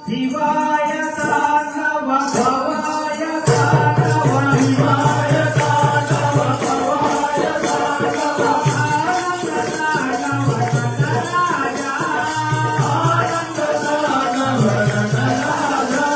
शिवाय तांडव भवाय तांडव शिवाय तांडव भवाय तांडव आनंद तांडव नटराजा आनंद तांडव नटराजा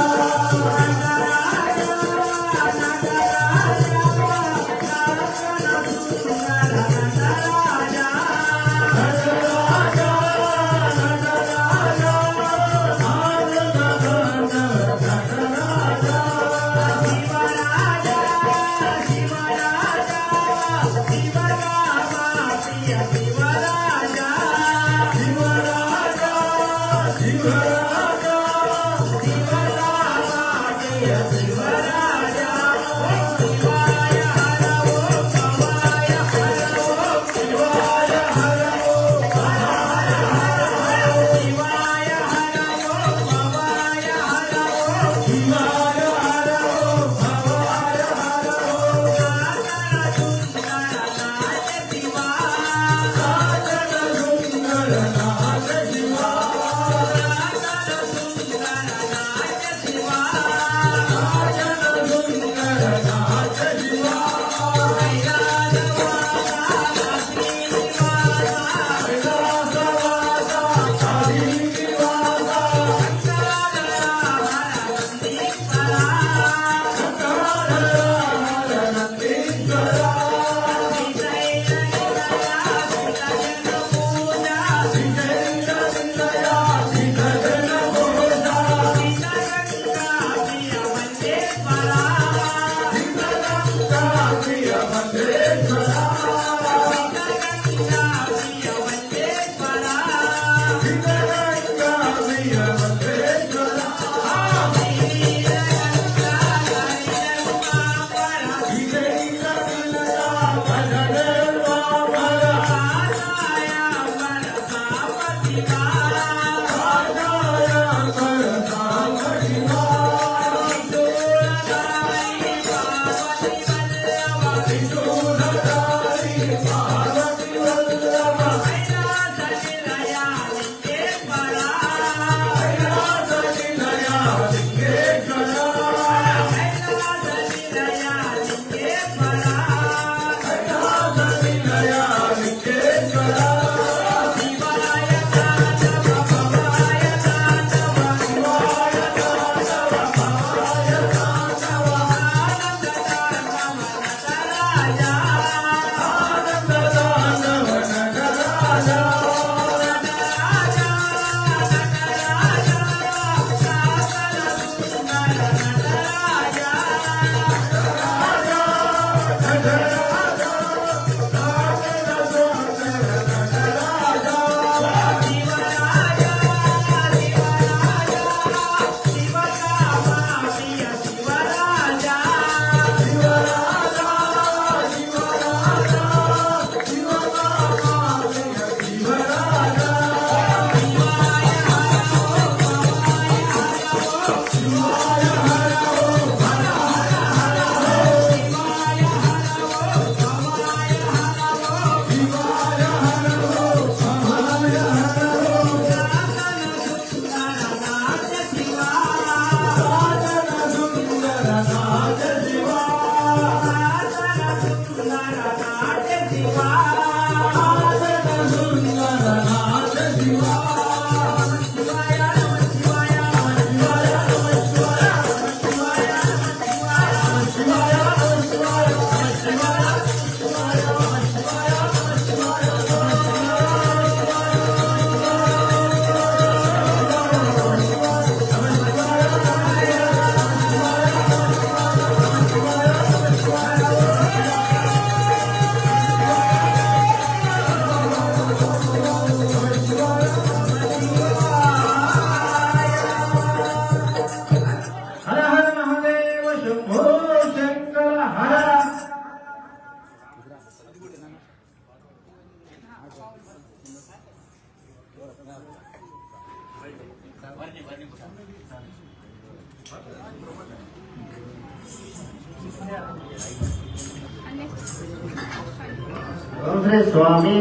శ్రీ స్వామి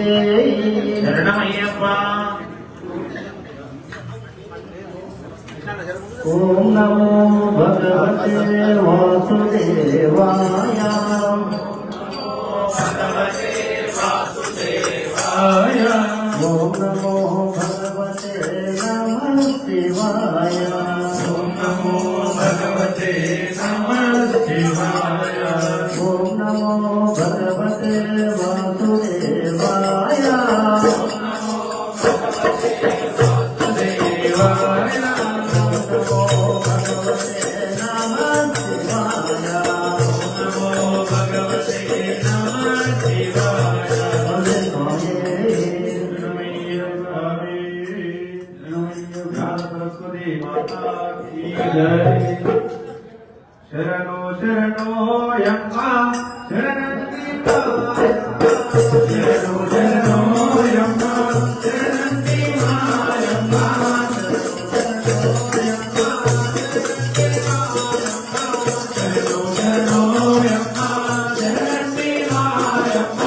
శరణమయ్యప్ప. ఓం నమో భగవతే వాసుదేవాయ. ఓం నమో భగవతే నమః శివాయ. ఓం నమో భగవతే నమః శివాయ. ఓం నమో భగవతే వాసుదేవాయ. దేవాయ నమో భగవతే నమః శివాయ. నమో భగవతే నమః శివాయ. భజే స్వామి. నమయ్య స్వామి నమయ్య సరస్వతి మాతా కీ జై. శరణో శరణో యమ్మ శరణి శరణో శరణో యమ్మ శరణి మాయమ్మ. శరణో శరణో యమ్మ శరణి మాయమ్మ.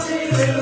Hallelujah.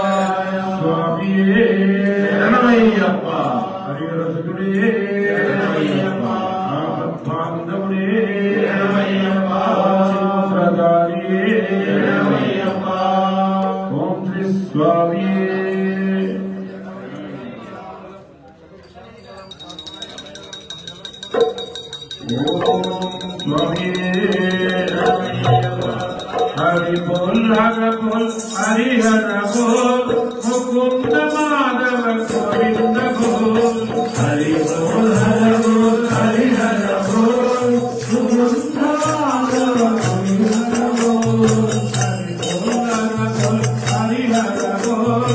बोल हरि हर बोल मुकुंद माधव गोविंद बोल हरि बोल हर बोल हरि हर बोल मुकुंद माधव गोविंद बोल हरि बोल हर बोल हरि हर बोल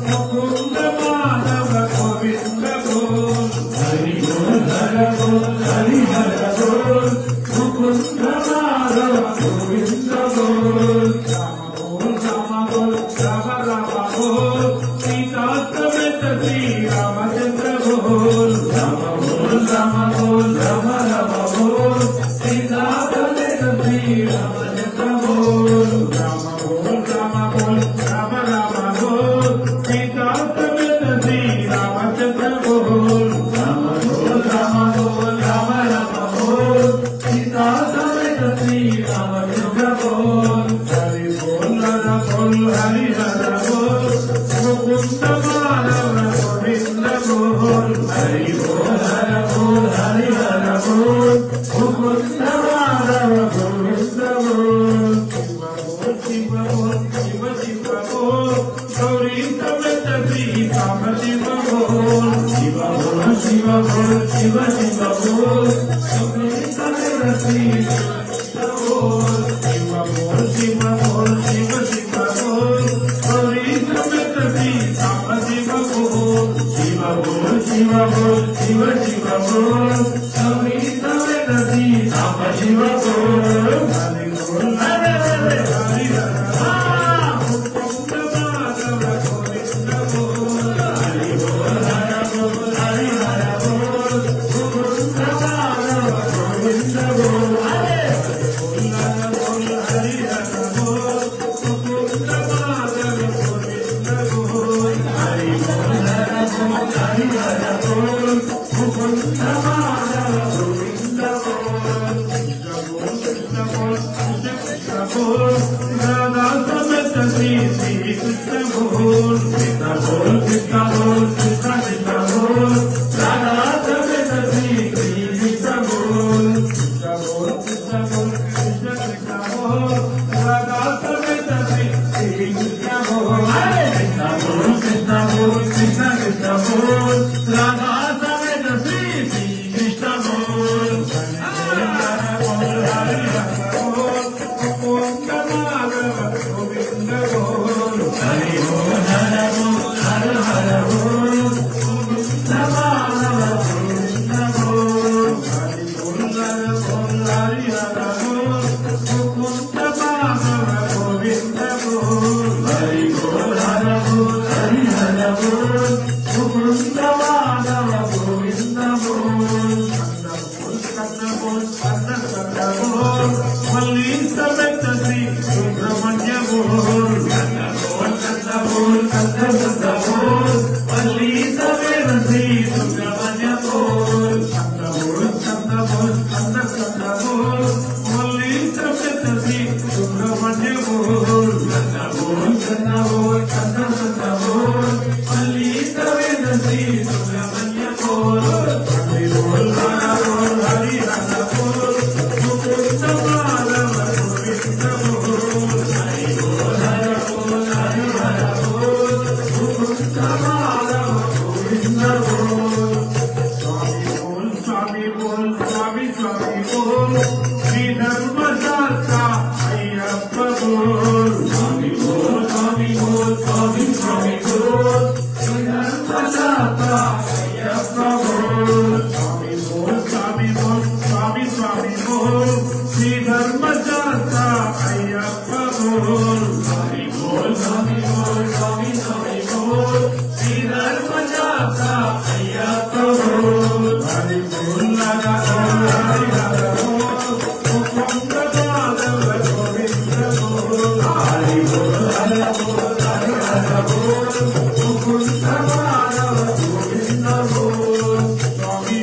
मुकुंद माधव गोविंद बोल हरि बोल हर बोल हरि हर बोल मुकुंद माधव गोविंद बोल राम बोल राम राम बोल सीता समेत श्री रामचंद्र बोल राम बोल राम बोल राम राम बोल सीता समेत श्री रामचंद्र बोल राम बोल राम बोल राम राम बोल सीता समेत श्री रामचंद्र बोल राम बोल राम बोल राम राम बोल सीता समेत श्री रामचंद्र बोल हरि बोल हर बोल हरि हर बोल मुकुंद माधव गोविंद बोल हरि बोल हर बोल हरि हर बोल मुकुंद माधव गोविंद बोल शिव बोल शिव शिव बोल गौरी समेत श्री काम शिव बोल शिव बोल शिव बोल शिव शिव बोल गौरी समेत श्री बोल शिव बोल शिव बोल शिव शिव बोल गौरी समेत श्री काम शिव बोल शिव बोल शिव बोल शिव शिव बोल गौरी समेत श्री काम शिव बोल हरि बोल हरि हरि हरि मुकुंद माधव गोविंद बोल हरि बोल हर बोल हरि हर बोल मुकुंद माधव गोविंद बोल हरि बोल हरि हर बोल मुकुंद माधव गोविंद बोल हरि बोल हर बोल हरि हर बोल मुकुंद माधव गोविंद बोल कृष्ण बोल कृष्ण बोल राधा समेत श्री कृष्ण बोल कृष्ण बोल कृष्ण बोल कृष्ण कृष्ण बोल राधा समेत श्री कृष्ण बोल कृष्ण बोल कृष्ण बोल कृष्ण कृष्ण बोल राधा समेत श्री कृष्ण बोल कृष्ण बोल कृष्ण बोल कृष्ण कृष्ण बोल राधा समेत श्री कृष्ण बोल हरि हर बोल मुकुंद माधव गोविंद बोल हरि बोल हर बोल हर हर बोल मुकुंद माधव गोविंद बोल हरि बोल हर बोल हरि हर बोल मुकुंद माधव गोविंद बोल हरि बोल हर बोल हरि हर बोल मुकुंद माधव गोविंद बोल कंद बोल मल्ली समेत श्री सुब्रह्मण्य बोल कंद बोल मल्ली समेत श्री सुब्रह्मण्य बोल कंद बोल मल्ली समेत श्री सुब्रह्मण्य बोल कंद बोल मल्ली समेत श्री सुब्रह्मण्य बोल हरि बोल हरि हर बोल मुकुंद माधव गोविंद बोल हरि बोल हर बोल हरि हर बोल मुकुंद माधव गोविंद बोल स्वामी बोल स्वामी स्वामी बोल श्री धर्मशास्त्र अय्यप्प बोल स्वामी बोल स्वामी बोल स्वामी स्वामी बोल श्री धर्मशास्त्र अय्यप्प बोल स्वामी बोल स्वामी बोल स्वामी स्वामी बोल श्री धर्मशास्त्र अय्यप्प बोल हरि बोल स्वामी बोल स्वामी स्वामी बोल श्री धर्मशास्त्र अय्यप्प बोल हरि बोल हर बोल हरि हर बोल मुकुंद माधव गोविंद बोल हरि बोल हर बोल हरि हर बोल मुकुंद माधव गोविंद बोल स्वामी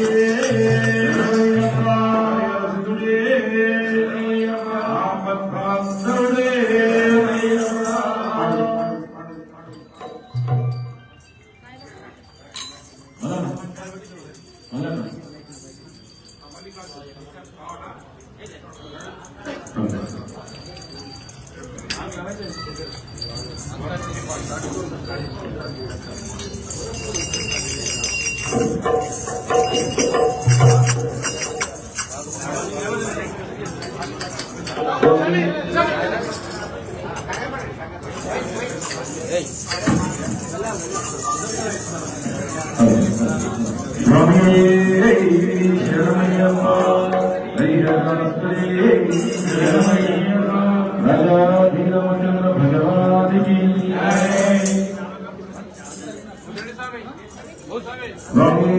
స్వామి శరణమయ్యప్ప అయ్యప్ప శరణమయ్యప్ప రాజాధీరామచంద్ర భగవానికి స్వామి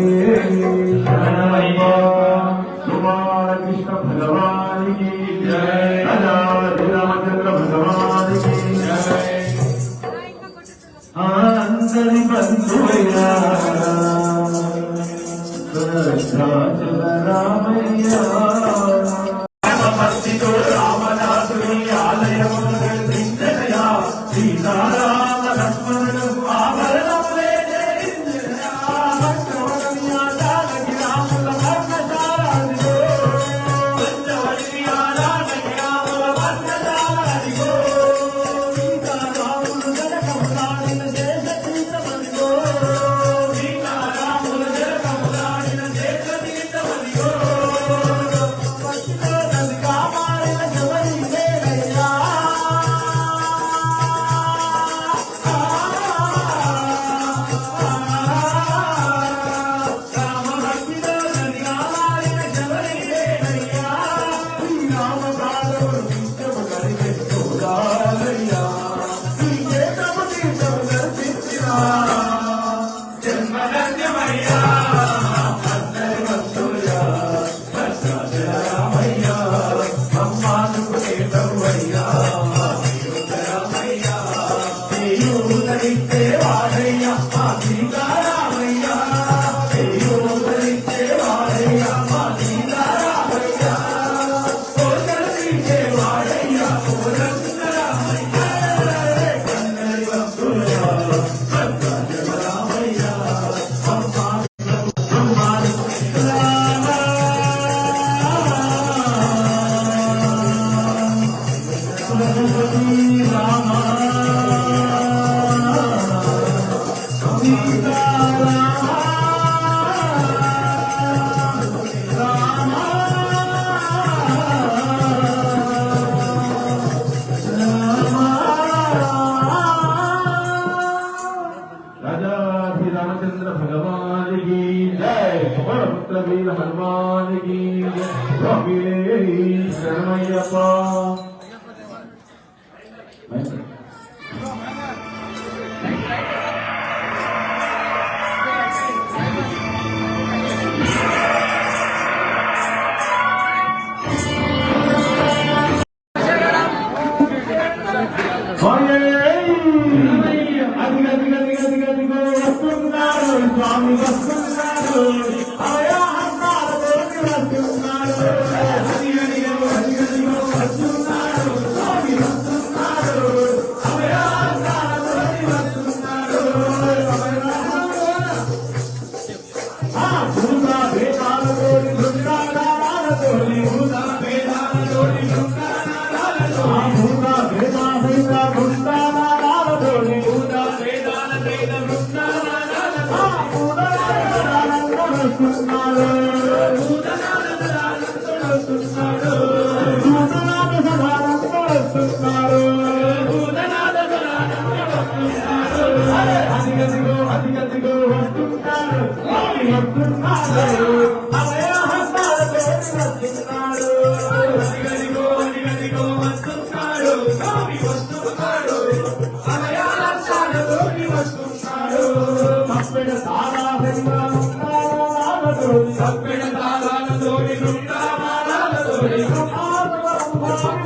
శరణమయ్యప్ప కుమారకృష్ణ భగవానికి రాజాధీరామచంద్ర భగవానికి అందరి బంధువయ్యా రామయ్య రామదాసుని ఆలయము సీతారామ లక్ష్మణుడు ఆభరణములే रामचंद्र भगवान की जय पुत्र वीर हनुमान की स्वामी शरणमయ్యప్ప స్వామి వస్తున్నాడు ఆయా హస్తాలతోటి వస్తున్నాడు అదిగదిగో వస్తున్నాడు స్వామి వస్తున్నాడు ఆయా హస్తాలతోటి వస్తున్నాడు భూత భేదాలతోటి బృందాలతోటి భూత భేదాలతోటి భూత భేద బృందాలతోటి భూత భేదాల అదిగదిగో వస్తున్నాడు స్వామి వస్తున్నాడు అభయ హస్తాలతోటి వస్తున్నాడు అదిగదిగో వస్తున్నాడు స్వామి వస్తున్నాడు అభయ హస్తాలతోటి వస్తున్నాడు తప్పెడ తాళాలతోటి బృందావనాలతోటి వస్తున్నాడు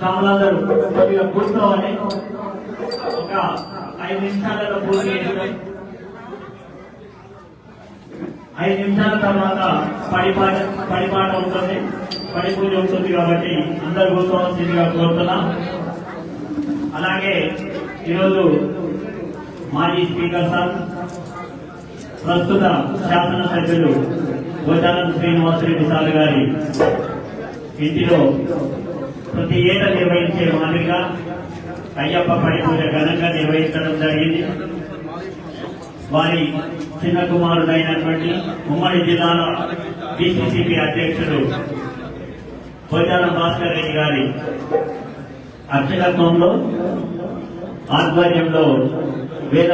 సామలందరూ కొద్దిగా కూర్చోవాలి. ఒక 5 నిమిషాలలో పూర్తి చేస్తాం. 5 నిమిషాల తర్వాత పడిపాట ఉంటుంది, పడి పూజ ఉంటుంది. కాబట్టి అందరు కూర్చోవలసిందిగా కోరుతున్నాం. అలాగే ఈరోజు మాజీ స్పీకర్ సార్, ప్రస్తుత శాసనసభ్యులు గోచారం శ్రీనివాసరెడ్డి సార్ గారి ఇంటిలో ప్రతి ఏటా నిర్వహించే మాదిరిగా అయ్యప్ప పడి పూజ ఘనంగా నిర్వహించడం జరిగింది. వారి చిన్న కుమారుడైనటువంటి ఉమ్మడి జిల్లాల డిసిసిపి అధ్యక్షుడు గోచారం భాస్కర్ రెడ్డి గారి అర్చకత్వంలో ఆధ్వర్యంలో వేద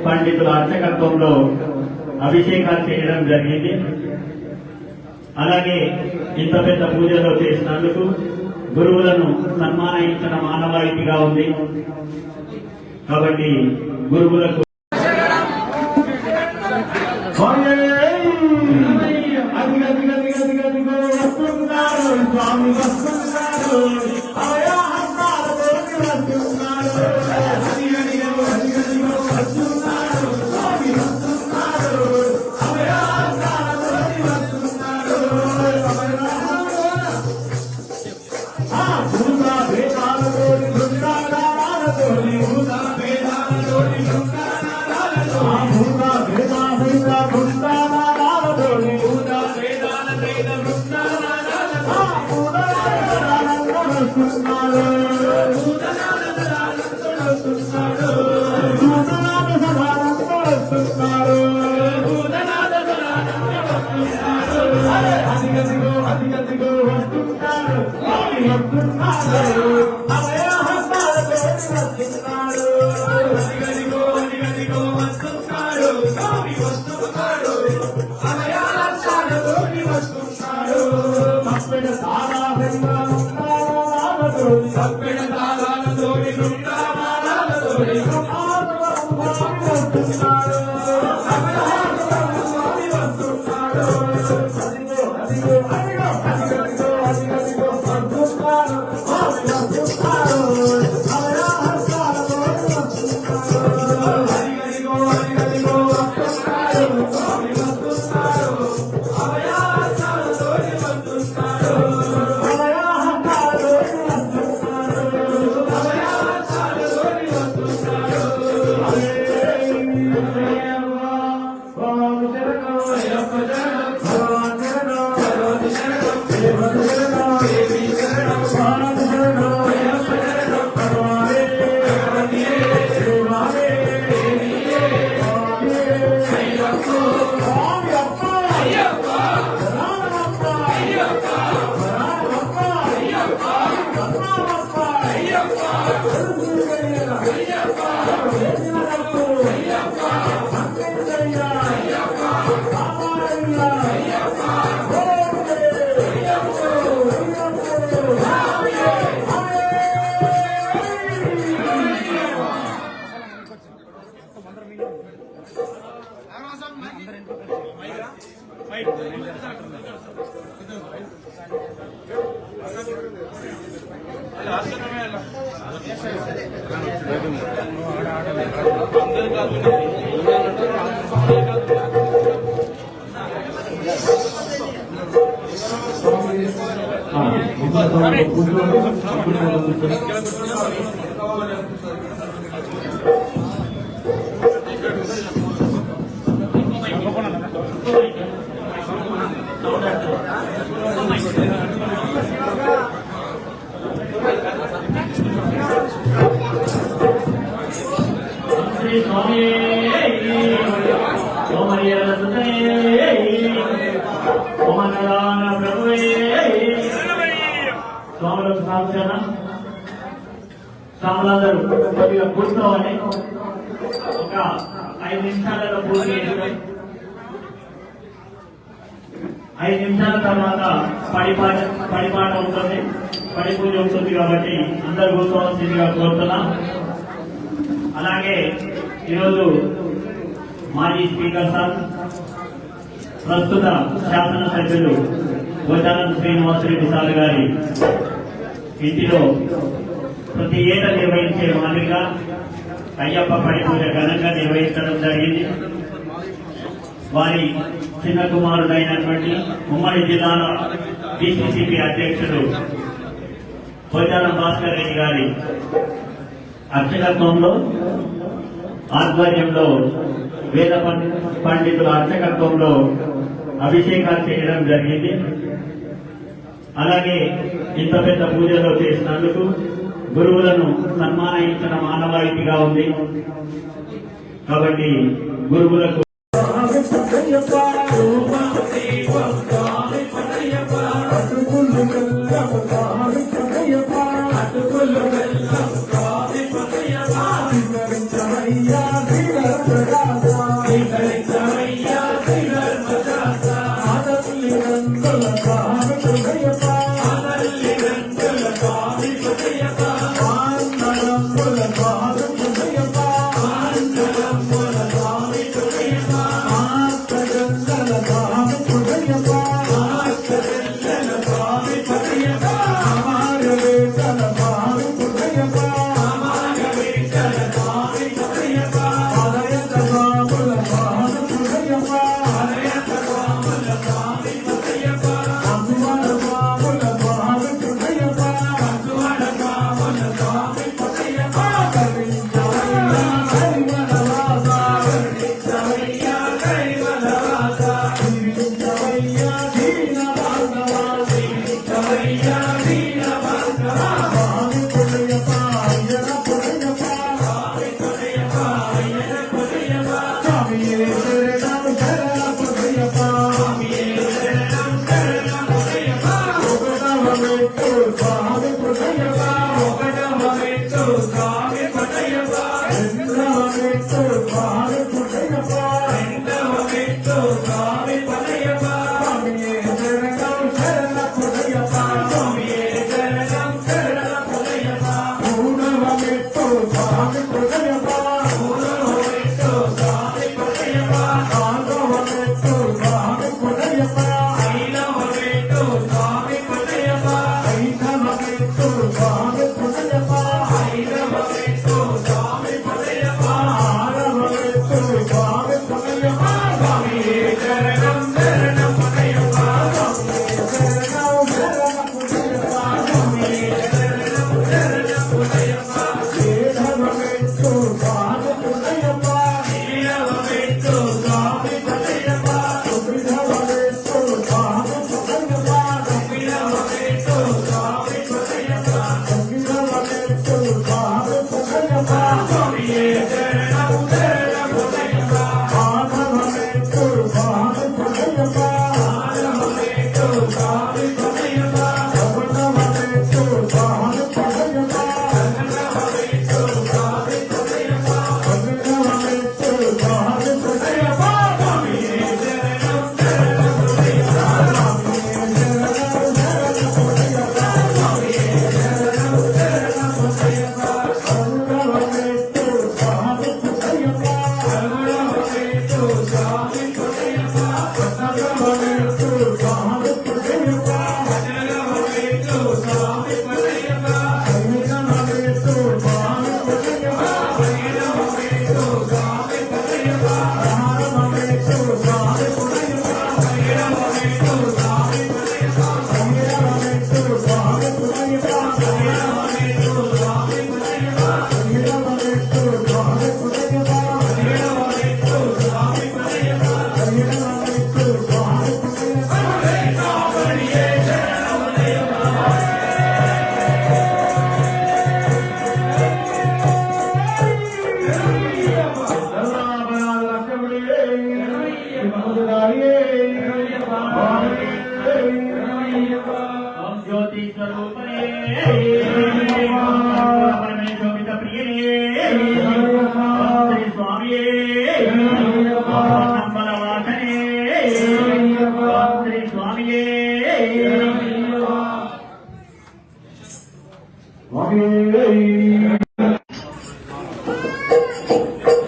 పండితుల అర్చకత్వంలో అభిషేకాలు చేయడం జరిగింది. అలాగే ఇంత పెద్ద పూజలో చేసినందుకు గురువులను సన్మానించడం ఆనవాయితీగా ఉంది. కాబట్టి గురువులకు స్వామి వస్తున్నారు. శ్రీ స్వామి ఓమరియల ఓమనరాన ప్రభువే స్వాములకు సాక్షాన స్వాములందరూ కొద్దిగా కూర్చోవాలి. ఒక 5 నిమిషాలలో పూర్తి చేస్తాం. 5 నిమిషాల తర్వాత పడిపాట ఉంటుంది, పడి పూజ ఉంటుంది. కాబట్టి అందరు కూర్చోవలసిందిగా కోరుతున్నాం. అలాగే ఈరోజు మాజీ స్పీకర్ సార్, ప్రస్తుత శాసనసభ్యులు గోచారం శ్రీనివాసరెడ్డి సార్ గారి ఇంటిలో ప్రతి ఏటా నిర్వహించే మాదిరిగా అయ్యప్ప పడి పూజ ఘనంగా నిర్వహించడం జరిగింది. వారి చిన్న కుమారుడైనటువంటి ఉమ్మడి జిల్లాల డిసిసిపి అధ్యక్షుడు గోచారం భాస్కర్ రెడ్డి గారి అర్చకత్వంలో ఆధ్వర్యంలో వేద పండితుల అర్చకత్వంలో అభిషేకాలు చేయడం జరిగింది. అలాగే ఇంత పెద్ద పూజలో చేసినందుకు గురువులను సన్మానించడం ఆనవాయితీగా ఉంది. కాబట్టి గురువులకు స్వామి ज्योति स्वरूपने परमेश्वरित प्रियने श्री स्वामी नंबरवासने श्री स्वामी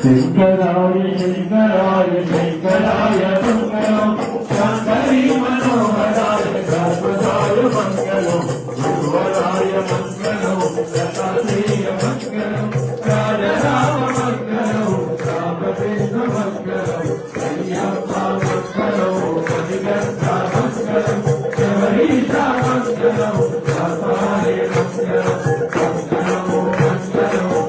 शंकराय शंकराय शंकराय मंगलम शंकरी मनोहराय सर्वदाय मंगलम गुरुवराय मंगलम दत्तात्रेय मंगलम राम मंगलम रामकृष्ण मंगलम अय्यप्पा मंगलम मणिकर्ता मंगलम शबरीशा मंगलम दातारे मंगलम मंगलम मंगलम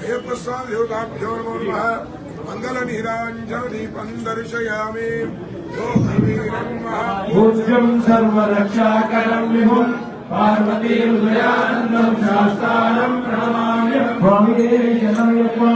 जय मंगलम मंगल नीरांजन दर्शयामि पूज्यं सर्वरक्षाकरं विभुं पार्वती हृदयानन्दं शास्तारं प्रणमाम्यहं स्वामी शरणमय्यप्पा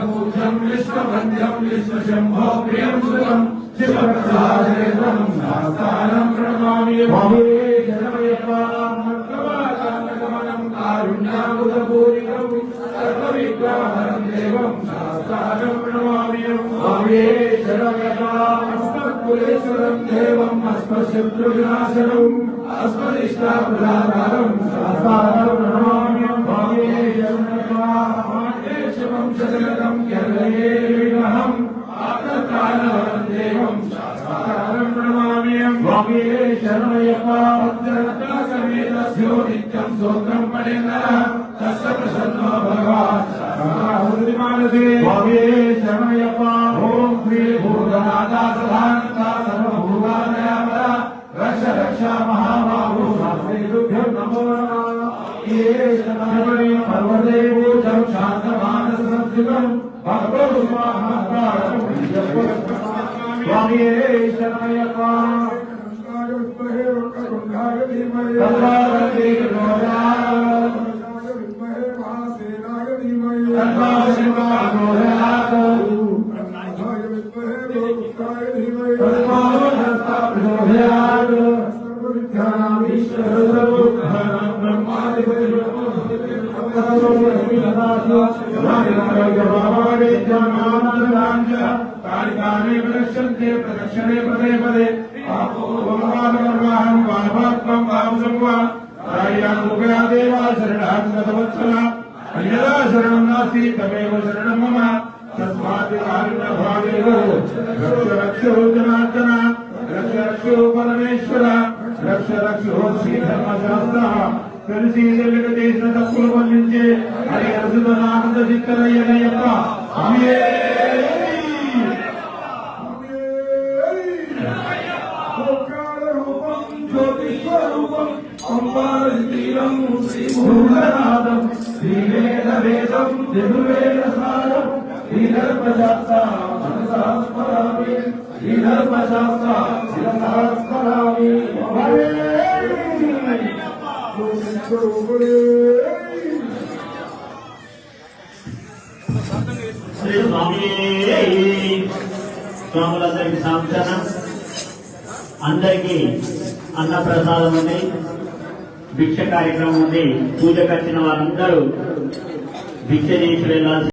पूज्यं विश्ववन्द्यं विश्वशम्भो प्रियं सुतं शिवप्रसादेवं शास्तारं प्रणमाम्यहं स्वामी शरणमय्यप्पा मन्त्रवादानगमनं कारुण्यामुदपूरितं सर्वविद्याहरं देवं शास्तारं प्रणमाम्यहं स्वामी शरणमय्यप्पा कुलेश्वरं देवम् अस्मशत्रुविनाशनम् अस्मदिष्टाप्रदातारम् शास्तारं प्रणमाम्यहं स्वामी शरणमय्यप्पा शतगतं केरळेऽहम् आप्तकालवरं देवं शास्तारं प्रणमाम्यहं स्वामी शरणमय्यप्पा भक्तरत्नसमेतस्यो नित्यं स्तोत्रं पठेन्नः तस्य प्रसन्नो भगवान् मानसे स्वामी शरणमय्यप्पा ॐ श्री भूतनाथा सदानन्दा सर्वभूतानयामदा रक्ष रक्ष महाबाहु शास्त्रेभ्यो नमो नमः ये शरणमणि पर्वते पूजं शान्तमानसंस्थितं भगवो महाकालं स्वामी शरणमय्यप्पा प्रदक्षिणे पदे पदे देवा शरणागतवत्सला अन्यदा शरणं नास्ति तमेव शरणं मम तस्मात् कारुण्यभावेन रक्ष रक्षो जनार्दन रक्ष रक्षो परमेश्वर रक्ष रक्षो श्रीधर्मशास्त्रः కలిసి వెంకటేశ్వర తప్పులు వల్లించే హరి అర్జునానంద చిత్తరయ్యనయ్యప్ప ఆమె జ్యోతిస్వరూపం అంబారీరం శ్రీమూలనాదం శ్రీవేదవేదం దిగువేదసారం శ్రీధర్మశాస్త్ర మనసాస్మరామి శ్రీధర్మశాస్త్ర శిరసాస్మరామి శ్రీ స్వామి. స్వాములందరికీ సాంక్షణ. అందరికీ అన్న ప్రసాదం ఉంది, భిక్ష కార్యక్రమం ఉంది. పూజకు వచ్చిన వారందరూ భిక్ష చేసి వెళ్ళాల్సి